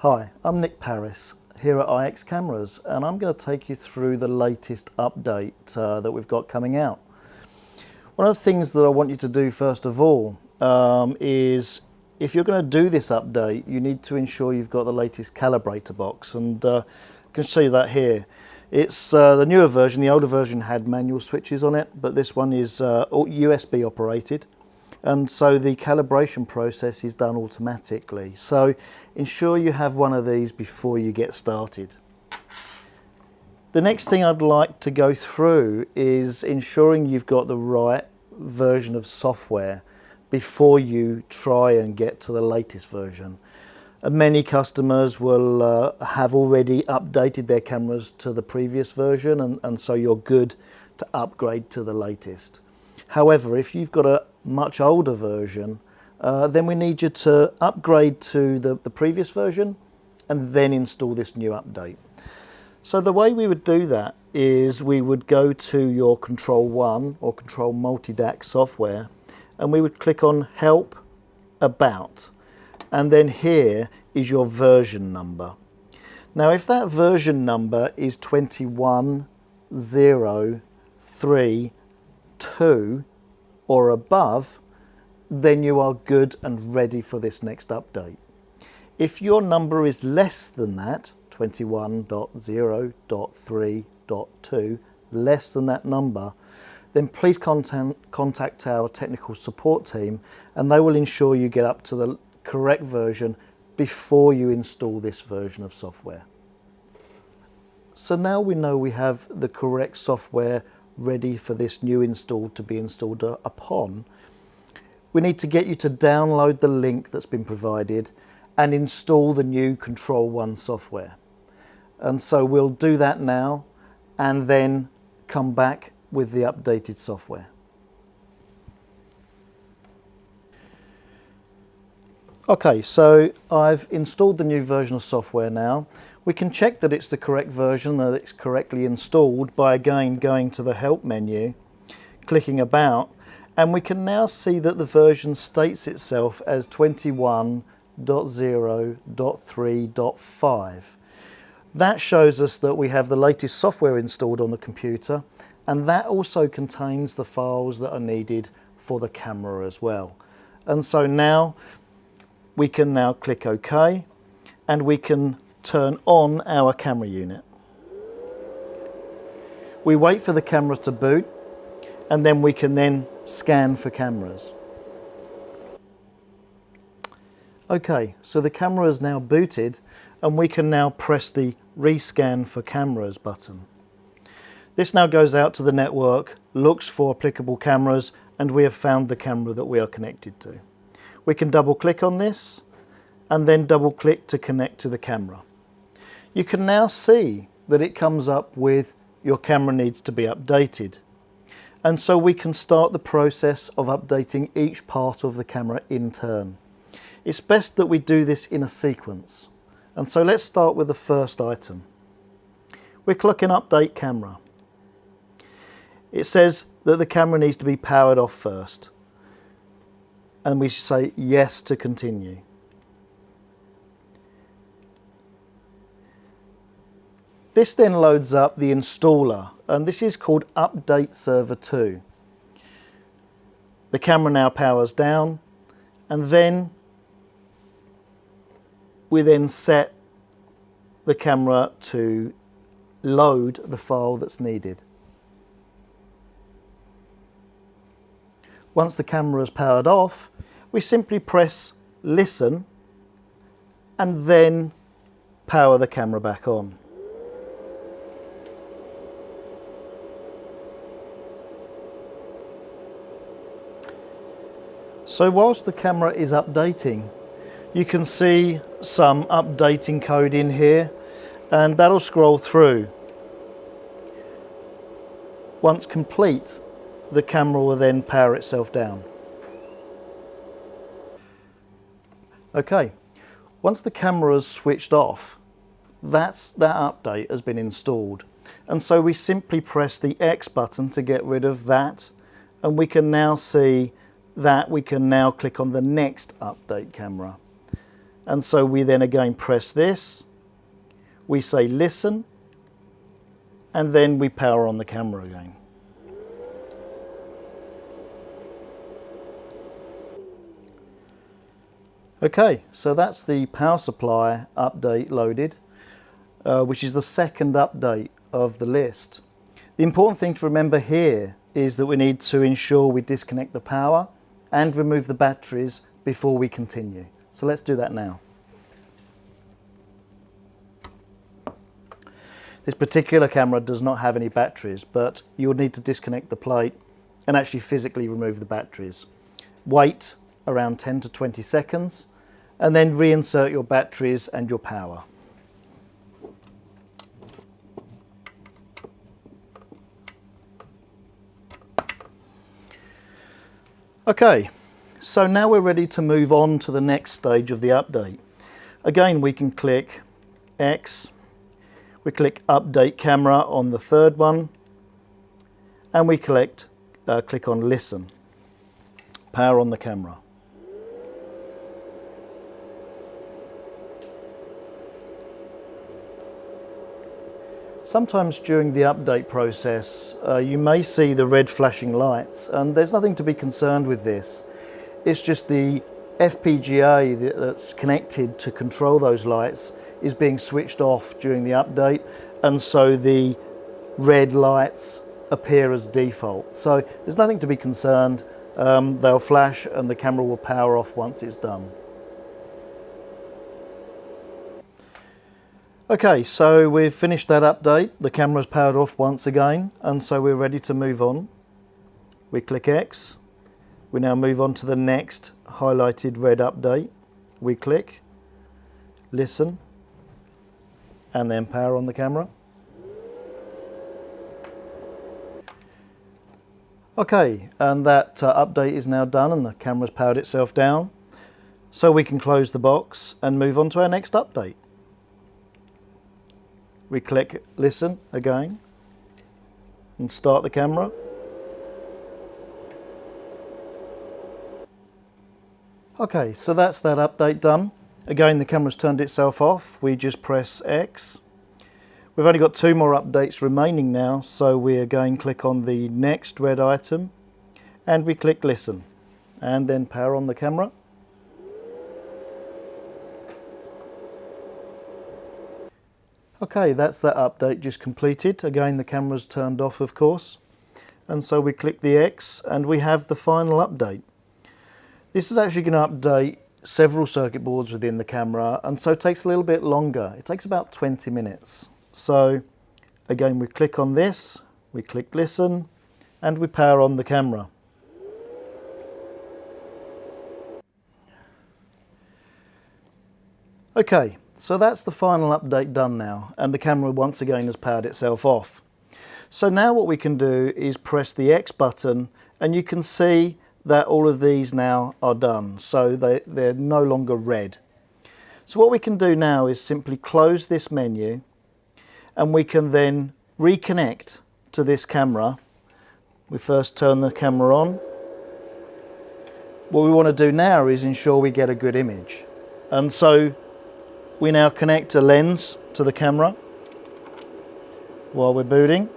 Hi, I'm Nick Paris here at IX Cameras, and I'm going to take you through the latest update that we've got coming out. One of the things that I want you to do first of all is, if you're going to do this update, you need to ensure you've got the latest calibrator box, and I can show you that here. It's the newer version. The older version had manual switches on it, but this one is USB operated. And so the calibration process is done automatically. So ensure you have one of these before you get started. The next thing I'd like to go through is ensuring you've got the right version of software before you try and get to the latest version. Many customers will have already updated their cameras to the previous version, and so you're good to upgrade to the latest. However, if you've got a much older version, then we need you to upgrade to the previous version and then install this new update. So the way we would do that is we would go to your Control 1 or Control Multi-DAC software, and we would click on Help, About, and then here is your version number. Now if that version number is 21032 or above, then you are good and ready for this next update. If your number is less than that, 21.0.3.2, less than that number, then please contact our technical support team, and they will ensure you get up to the correct version before you install this version of software. So now we know we have the correct software ready for this new install to be installed upon. We need to get you to download the link that's been provided and install the new Control 1 software. And so we'll do that now and then come back with the updated software. Okay, so I've installed the new version of software now. We can check that it's the correct version, that it's correctly installed by again going to the Help menu, clicking About, and we can now see that the version states itself as 21.0.3.5. That shows us that we have the latest software installed on the computer, and that also contains the files that are needed for the camera as well. And so now we can now click OK, and we can turn on our camera unit. We wait for the camera to boot, and then we can then scan for cameras. Okay, so the camera is now booted, and we can now press the Rescan for Cameras button. This now goes out to the network, looks for applicable cameras, and we have found the camera that we are connected to. We can double click on this and then double click to connect to the camera. You can now see that it comes up with your camera needs to be updated. And so we can start the process of updating each part of the camera in turn. It's best that we do this in a sequence. And so let's start with the first item. We're clicking Update Camera. It says that the camera needs to be powered off first. And we say yes to continue. This then loads up the installer, and this is called Update Server 2. The camera now powers down, and then we then set the camera to load the file that's needed. Once the camera is powered off, we simply press Listen and then power the camera back on. So whilst the camera is updating, you can see some updating code in here, and that'll scroll through. Once complete, the camera will then power itself down. Okay, once the camera is switched off, that update has been installed. And so we simply press the X button to get rid of that, and we can now see that we can now click on the next update camera. And so we then again press this, we say listen, and then we power on the camera again. Okay, so that's the power supply update loaded, which is the second update of the list. The important thing to remember here is that we need to ensure we disconnect the power and remove the batteries before we continue. So let's do that now. This particular camera does not have any batteries, but you'll need to disconnect the plate and actually physically remove the batteries. Wait around 10 to 20 seconds and then reinsert your batteries and your power. Okay, so now we're ready to move on to the next stage of the update. Again, we can click X, we click Update Camera on the third one, and we click on Listen, power on the camera. Sometimes during the update process, you may see the red flashing lights, and there's nothing to be concerned with this. It's just the FPGA that's connected to control those lights is being switched off during the update, and so the red lights appear as default. So there's nothing to be concerned. They'll flash and the camera will power off once it's done. Okay, so we've finished that update. The camera's powered off once again, and so we're ready to move on. We click X. We now move on to the next highlighted red update. We click, listen, and then power on the camera. Okay, and that update is now done and the camera's powered itself down. So we can close the box and move on to our next update. We click listen again and start the camera. Okay, so that's that update done. Again, the camera's turned itself off. We just press X. We've only got 2 more updates remaining now, so we again click on the next red item and we click listen and then power on the camera. Okay, that's that update just completed. Again, the camera's turned off, of course. And so we click the X and we have the final update. This is actually going to update several circuit boards within the camera, and so it takes a little bit longer. It takes about 20 minutes. So again, we click on this, we click listen, and we power on the camera. Okay. So that's the final update done now, and the camera once again has powered itself off. So now what we can do is press the X button, and you can see that all of these now are done. So they're no longer red. So what we can do now is simply close this menu, and we can then reconnect to this camera. We first turn the camera on. What we want to do now is ensure we get a good image. And so we now connect a lens to the camera while we're booting.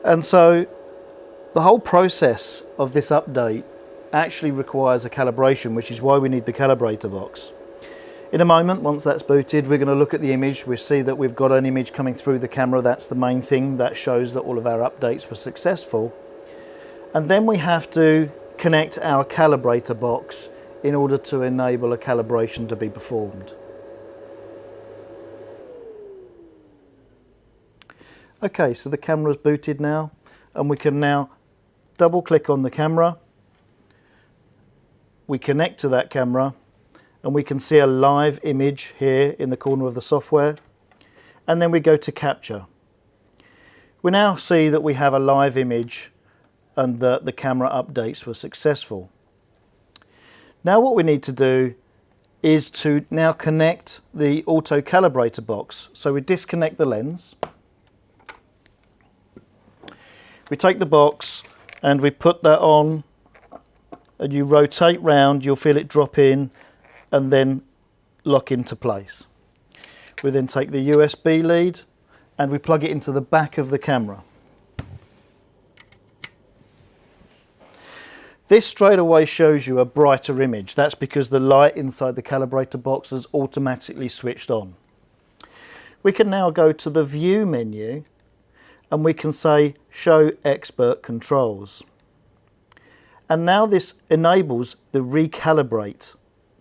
And so the whole process of this update actually requires a calibration, which is why we need the calibrator box. In a moment, once that's booted, we're going to look at the image. We see that we've got an image coming through the camera. That's the main thing that shows that all of our updates were successful. And then we have to connect our calibrator box in order to enable a calibration to be performed. Okay, so the camera's booted now, and we can now double click on the camera. We connect to that camera, and we can see a live image here in the corner of the software, and then we go to capture. We now see that we have a live image and that the camera updates were successful. Now what we need to do is to now connect the auto calibrator box. So we disconnect the lens, we take the box and we put that on and you rotate round, you'll feel it drop in and then lock into place. We then take the USB lead and we plug it into the back of the camera. This straight away shows you a brighter image. That's because the light inside the calibrator box has automatically switched on. We can now go to the View menu and we can say Show Expert Controls. And now this enables the Recalibrate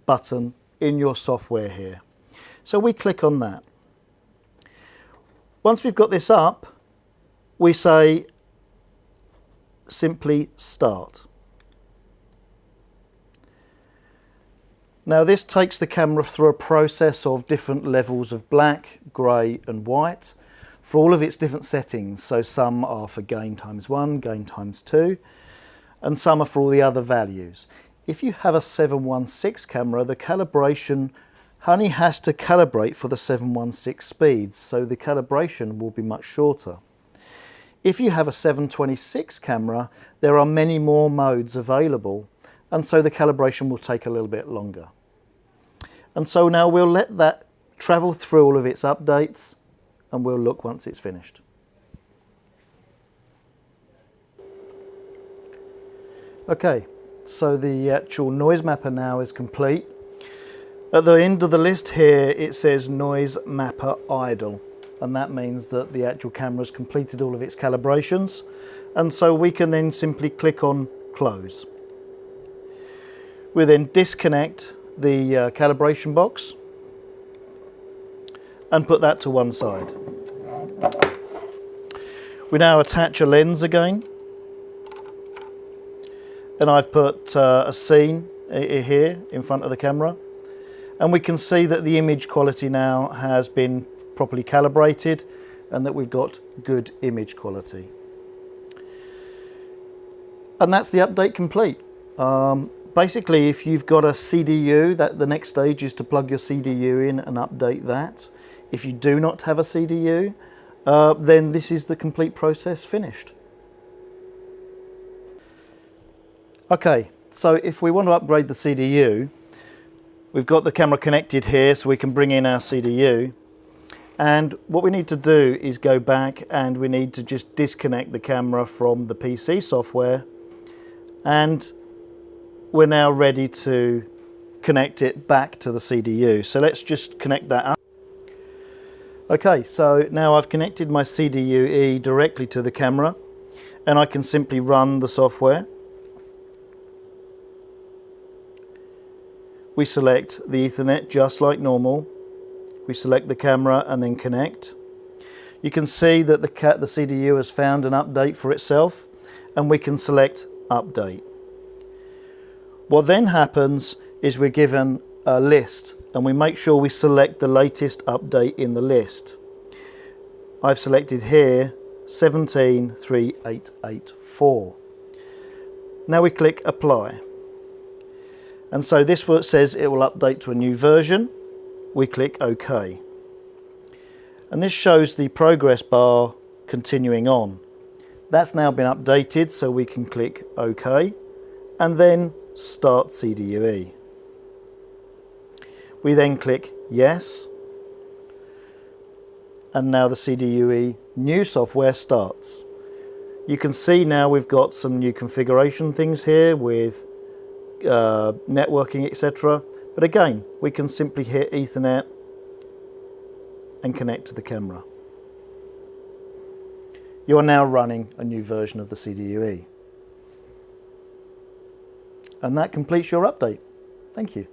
button in your software here. So we click on that. Once we've got this up, we say simply Start. Now this takes the camera through a process of different levels of black, grey and white for all of its different settings. So some are for gain ×1, gain ×2, and some are for all the other values. If you have a 716 camera, the calibration only has to calibrate for the 716 speeds, so the calibration will be much shorter. If you have a 726 camera, there are many more modes available, and so the calibration will take a little bit longer. And so now we'll let that travel through all of its updates and we'll look once it's finished. Okay, so the actual noise mapper now is complete. At the end of the list here it says Noise Mapper Idle, and that means that the actual camera's completed all of its calibrations, and so we can then simply click on Close. We then disconnect the calibration box and put that to one side. We now attach a lens again, and I've put a scene here in front of the camera, and we can see that the image quality now has been properly calibrated and that we've got good image quality. And that's the update complete. Basically, if you've got a CDU, the next stage is to plug your CDU in and update that. If you do not have a CDU, then this is the complete process finished. Okay, so if we want to upgrade the CDU, we've got the camera connected here so we can bring in our CDU. And what we need to do is go back and we need to just disconnect the camera from the PC software, and we're now ready to connect it back to the CDU. So let's just connect that up. Okay, so now I've connected my CDU-E directly to the camera and I can simply run the software. We select the Ethernet just like normal. We select the camera and then connect. You can see that the CDU has found an update for itself, and we can select Update. What then happens is we're given a list and we make sure we select the latest update in the list. I've selected here 17.3.8.8.4. Now we click Apply. And so this says it will update to a new version. We click OK. And this shows the progress bar continuing on. That's now been updated, so we can click OK and then Start CDU-E. We then click Yes, and now the CDU-E new software starts. You can see now we've got some new configuration things here with networking, etc. But again, we can simply hit Ethernet and connect to the camera. You are now running a new version of the CDU-E. And that completes your update. Thank you.